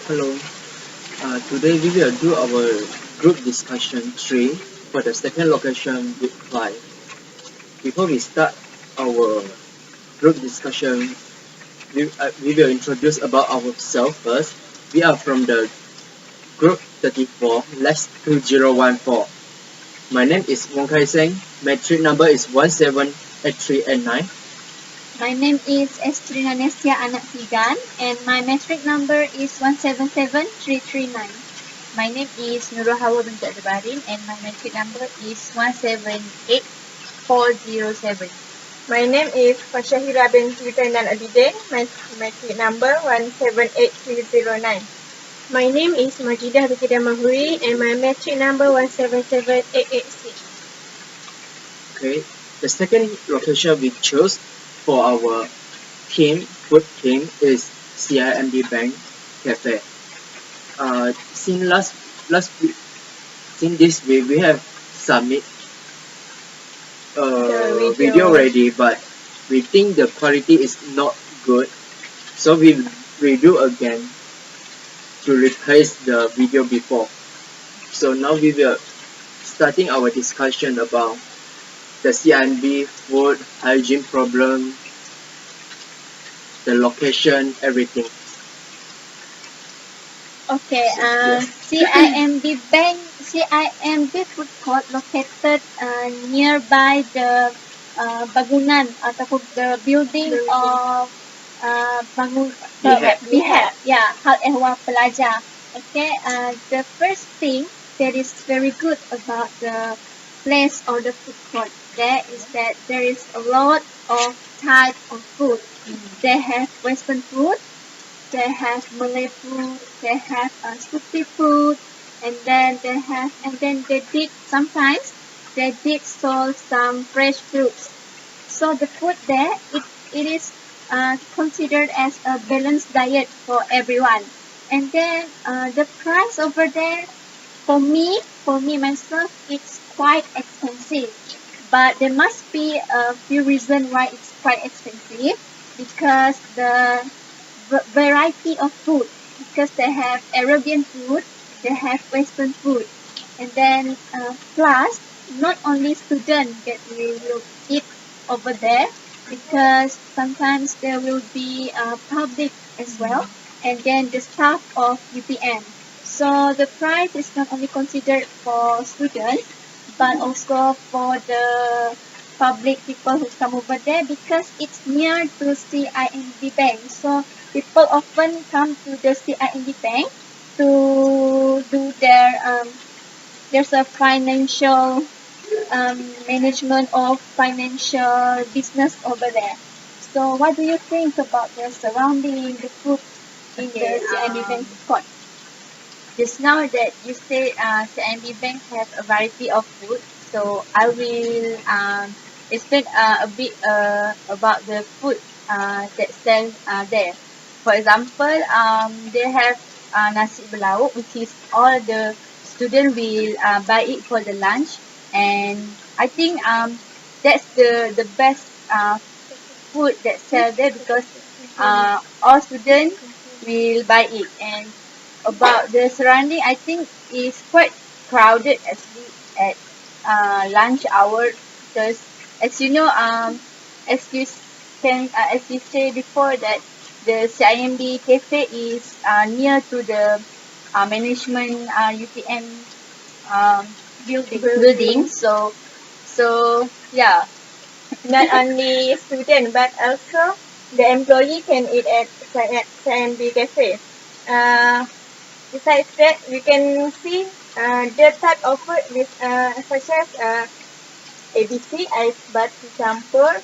Hello. Today we will do our group discussion 3 for the second location with 5. Before we start our group discussion, we will introduce about ourselves first. We are from the group 34, LAX 2014. My name is Wong Kai Seng. Metric number is 178389. My name is Estrina Nestia Anak Sigan and my metric number is 177339. My name is Nurul Hawa binti Adbarin and my metric number is 178407. My name is Fashahira binti Tainan Abidin. My metric number 178309. My name is Majidah binti Mahuri and my metric number 177886. Okay. The second location we chose for our food team is CIMB Bank Cafe. Since this week we have submit video ready, but we think the quality is not good, so we redo again to replace the video before. So now we will starting our discussion about the CIMB food hygiene problem, the location, everything. Okay, CIMB food court located nearby the bangunan ataupun the building of BHAP, Hal Ehwal Pelajar. Okay, the first thing that is very good about the place or the food court there is that there is a lot of type of food. They have Western food, they have Malay food, they have Sufi food, and then they did sell some fresh fruits. So the food there, it is considered as a balanced diet for everyone. And then the price over there, for me myself, it's quite expensive. But there must be a few reasons why it's quite expensive, because the variety of food, because they have Arabian food, they have Western food, and then plus not only students that will eat over there, because sometimes there will be public as well, and then the staff of UPM. So the price is not only considered for students, but also for the public people who come over there, because it's near to CIMB Bank. So people often come to the CIMB Bank to do there's a financial management of financial business over there. So what do you think about the surrounding, the food in the CIMB Bank food court? Just now that you say CIMB Bank have a variety of food, so I will explain a bit about the food that sell there. For example, they have nasi berlauk, which is all the student will buy it for the lunch, and I think that's the best food that sell there, because all students will buy it. And about the surrounding, I think it's quite crowded actually at lunch hour, because as you know, as you say before, that the CIMB cafe is near to the management UPM building. So yeah. Not only student but also the employee can eat at CIMB Cafe. Besides that, we can see the type of food with such as ABC, ice batu campur,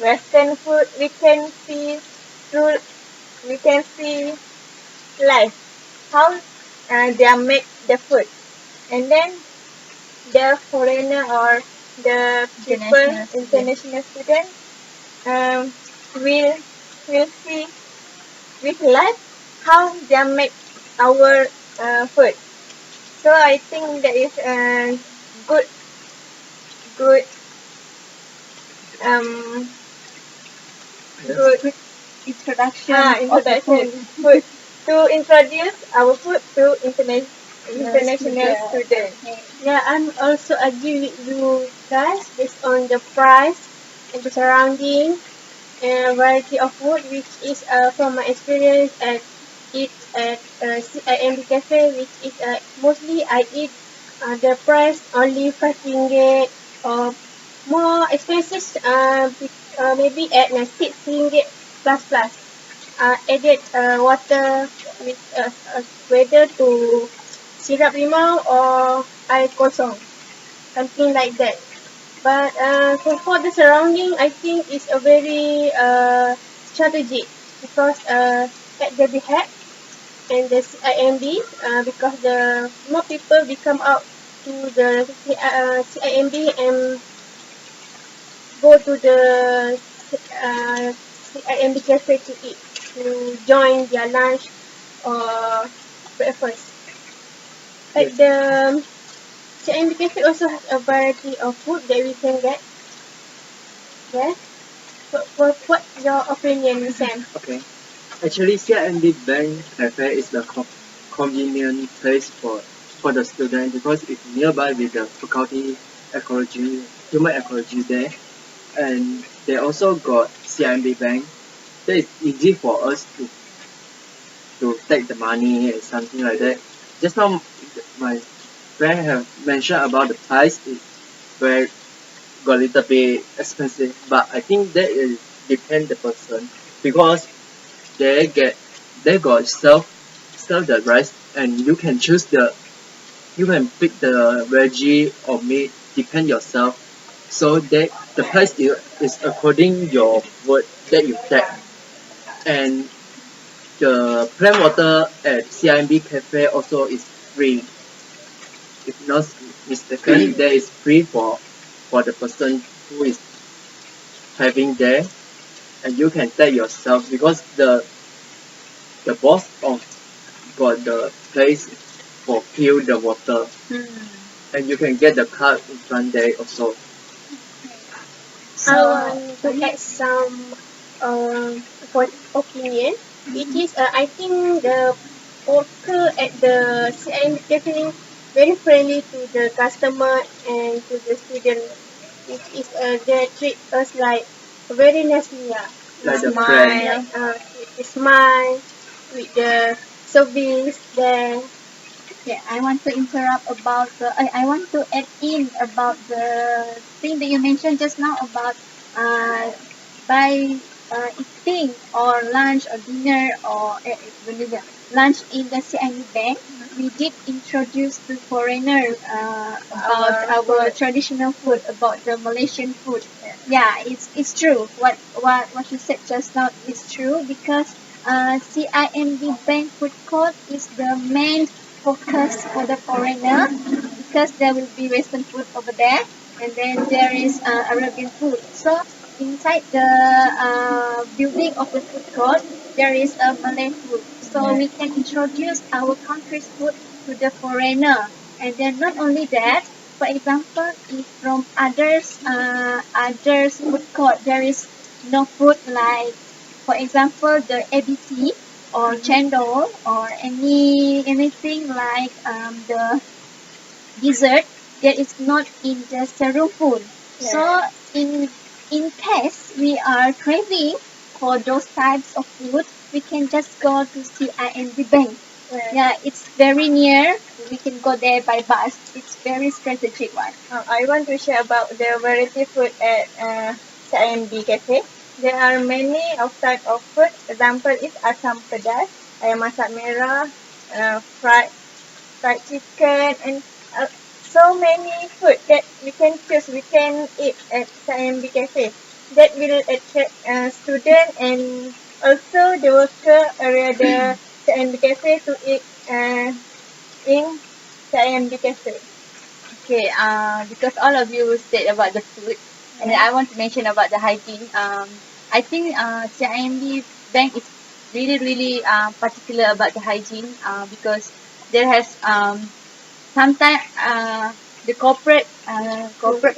Western food. We can see live how they make the food, and then the foreigner or the international students will see with life how they make our food. So I think that is a good Introduction food to introduce our food to international students. Yeah, I'm also agree with you guys based on the price and the surrounding and variety of food, which is from my experience at eat at CIMB cafe, which is mostly I eat the price only 5 ringgit or more expensive maybe at 6 ringgit plus plus. Added water with whether to syrup limau or air kosong, something like that. But for the surrounding, I think it's a very strategic because at the BHAG and the CIMB, because the more people will come out to the CIMB and go to the CIMB cafe to eat, to join their lunch or breakfast. At the CIMB cafe also has a variety of food that we can get. Yeah. What's your opinion, Sam? Okay. Actually, CIMB Bank Cafe is the convenient place for the student because it's nearby with the faculty ecology, human ecology there. And they also got CIMB Bank. That is easy for us to take the money and something like that. Just now, my friend have mentioned about the price is very got a little bit expensive, but I think that is depend the person because they get they got serve the rice and you can choose you can pick the veggie or meat depend yourself. So that the price is according your word that you take. And the plain water at CIMB cafe also is free. If not mistaken, that is free for the person who is having there, and you can take yourself because the boss of got the place for fill the water, and you can get the card in front there also. I want to add some opinion, which is I think the worker at the CIM cafe very friendly to the customer and to the student, which is they treat us like very nicely, Like the smile, friend. with the smile, with the service there. Yeah, I want to interrupt about I want to add in about the thing that you mentioned just now about uh, by eating or lunch or dinner or lunch in the CIMB bank. We did introduce to foreigner about our traditional food, about the Malaysian food. Yeah, it's true. What you said just now is true because CIMB bank food court is the main focus for the foreigner because there will be Western food over there and then there is Arabian food. So inside the building of the food court, there is a Malay food. So we can introduce our country's food to the foreigner. And then not only that, for example, if from others food court there is no food like, for example, the ABC or chendol or anything like the dessert that is not in the serum food. So in in case we are craving for those types of food, we can just go to CIMB Bank. Yeah, it's very near. We can go there by bus. It's very strategic one. I want to share about the variety food at CIMB cafe. There are many of type of food. Example is asam pedas, ayam masak merah, fried chicken, and so many food that we can choose. We can eat at CIMB cafe. That will attract student and also the worker area the CIMB cafe to eat in CIMB cafe. Okay, because all of you said about the food, and then I want to mention about the hygiene. I think CIMB Bank is really particular about the hygiene because there has sometimes the corporate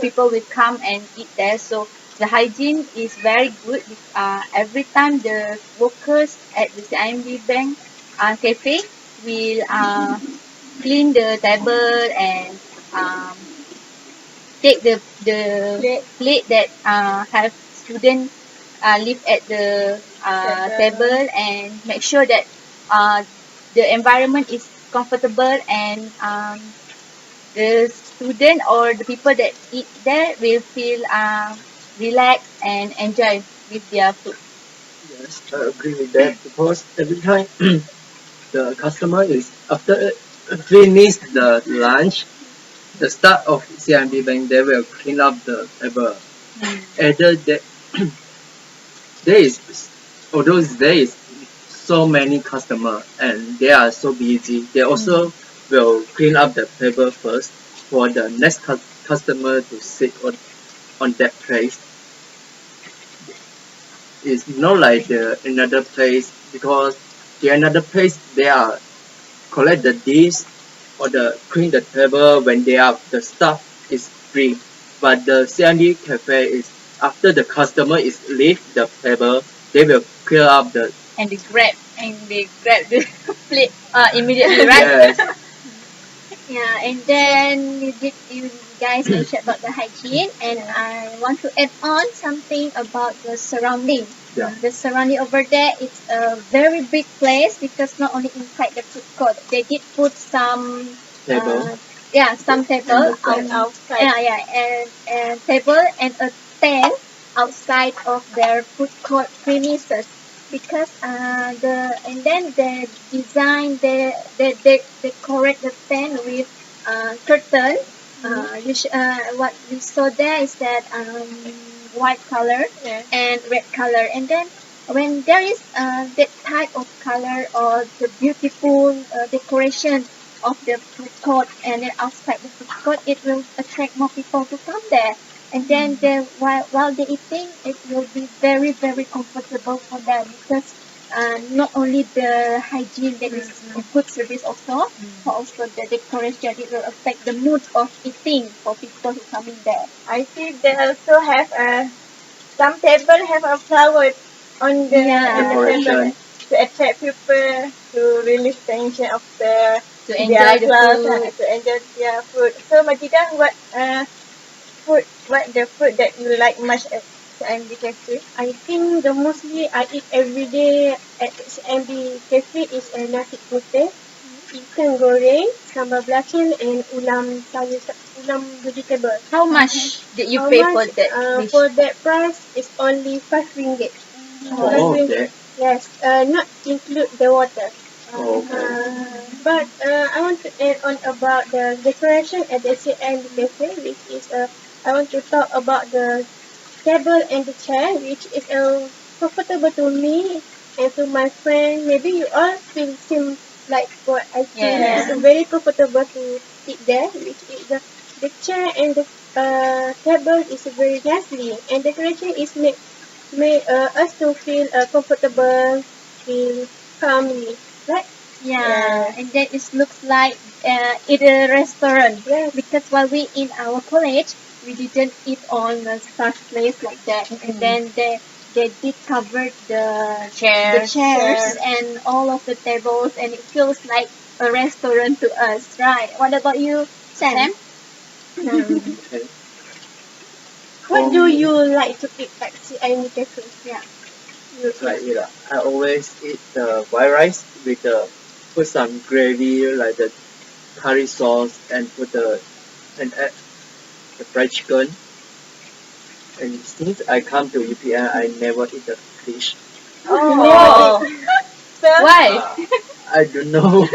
people will come and eat there, so the hygiene is very good. Every time the workers at the CIMB Bank cafe will clean the table and um, take the plate that have student live at the table and make sure that the environment is comfortable and the student or the people that eat there will feel relaxed and enjoy with their food. Yes, I agree with that because every time the customer is after finish the lunch, the staff of CIMB Bank they will clean up the table. Either that there is although there is so many customer and they are so busy, they also will clean up the table first for the next customer to sit on that place. It's not like the another place because the another place they are collect the dish or the clean the table when they are the staff is free. But the CMB cafe is after the customer is leave the table, they will clear up the And they grab the plate immediately, right? yes, Yeah, and then you guys mentioned about the hygiene, and I want to add on something about the surrounding. yeah, The surrounding over there, it's a very big place because not only inside the food court, they did put some table. some table Understand. outside. and table and a tent outside of their food court premises because and then they design they decorate the tent with curtain. What we saw there is that white color Yeah. and red color, and then when there is that type of color or the beautiful decoration of the food court and then outside the food court, it will attract more people to come there. And then while they eating, it will be very very comfortable for them because not only the hygiene that is a good service also, but also the decoration it will affect the mood of eating for people who coming there. I see they also have some table have a flower on the Decoration. table to attract people to release tension of To their enjoy the class food. to enjoy their food. So Majida, what the food that you like much at CMB Cafe? I think the mostly I eat every day at SMB Cafe is a nasi putih, ikan goreng, sambal belacan, and ulam vegetable. How much did you How pay much? for that dish? For that price is only 5 ringgit. For all of that. Yes, not include the water. Oh, okay. But I want to add on about the decoration at the CM Cafe, which is I want to talk about the table and the chair, which is comfortable to me and to my friend. Maybe you all feel same like what I feel. Yeah. It's very comfortable to sit there, which is the chair and the table is very nicely, and decoration is make us to feel comfortable, feel calmly, right? Yeah, and then it looks like in a restaurant. Yes. Because while we in our college, we didn't eat on a such place like that. And then they did cover the Chairs. chairs and all of the tables, and it feels like a restaurant to us, right? What about you, Sam? Okay. What do you like to eat at CIM Cafe? Yeah. Like I always eat the white rice with put some gravy like the curry sauce and put and add the fried chicken. And since I come to UPN, I never eat the fish. Oh, So why? I don't know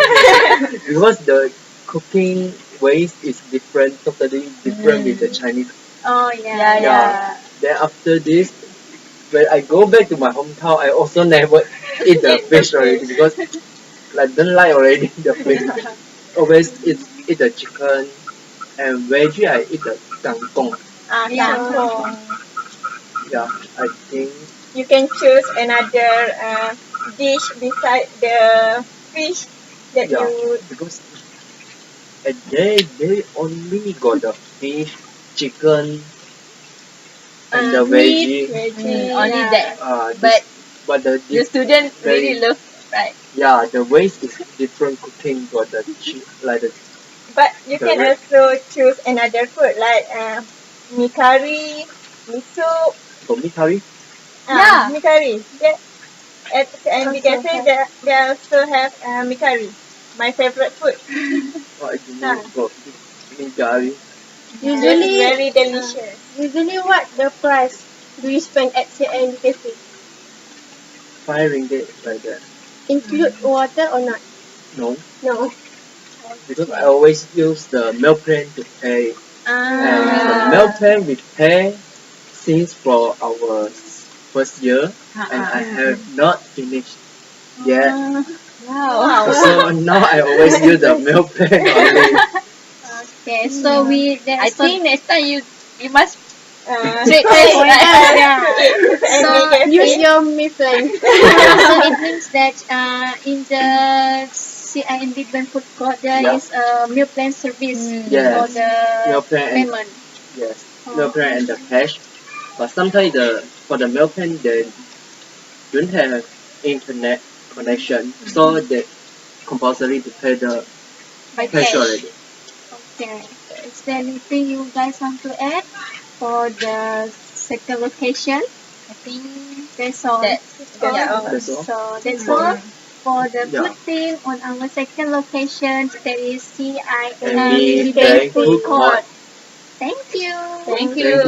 because the cooking ways is different, totally different with the Chinese. Oh Yeah, yeah. yeah. Then after this, when I go back to my hometown, I also never eat the fish already because I don't like already the fish. Always eat the chicken and veggie. I eat the kangkong. Yeah. Yeah, I think you can choose another dish beside the fish that yeah you because they only got the fish, chicken, and the Meat, veggie. veggie, Only yeah. that. Uh, But but the student very- really love right? Yeah, the ways is different cooking for the like the But you can correct. also choose another food like mee curry, mee soup. For me curry. Yeah. Mee curry. Yeah. At CIMB Also Cafe, have. they also have mee curry. My favorite food. What I don't know Ah, about me curry. that is Usually, very delicious. usually what the price do you spend at CIMB Cafe? 5 ringgit like that. Include water or not? No, No. because I always use the meal plan to pay, and the Ah. meal plan we pay since for our first year, and I have not finished yet. Wow. So now I always use the meal plan only. Okay, so we I so, think next time you must Trick pay, us, right? yeah. To eat to So CIMB Cafe. Use your me plan. so it means that in the CIMB Bank food court there Yeah. is a meal plan service for Yes, the meal plan and payment. yes, meal plan and the cash. But sometimes for the meal plan they don't have internet connection, so they compulsory to pay the By cash cash. already. Okay. Is there anything you guys want to add for the second location? I think That's all. that's Yeah. That's all. So that's For- all for the Yeah. food team on our second location. That is And CIMB we Bank thank Food food Court. court. Thank you. Thank Thank you.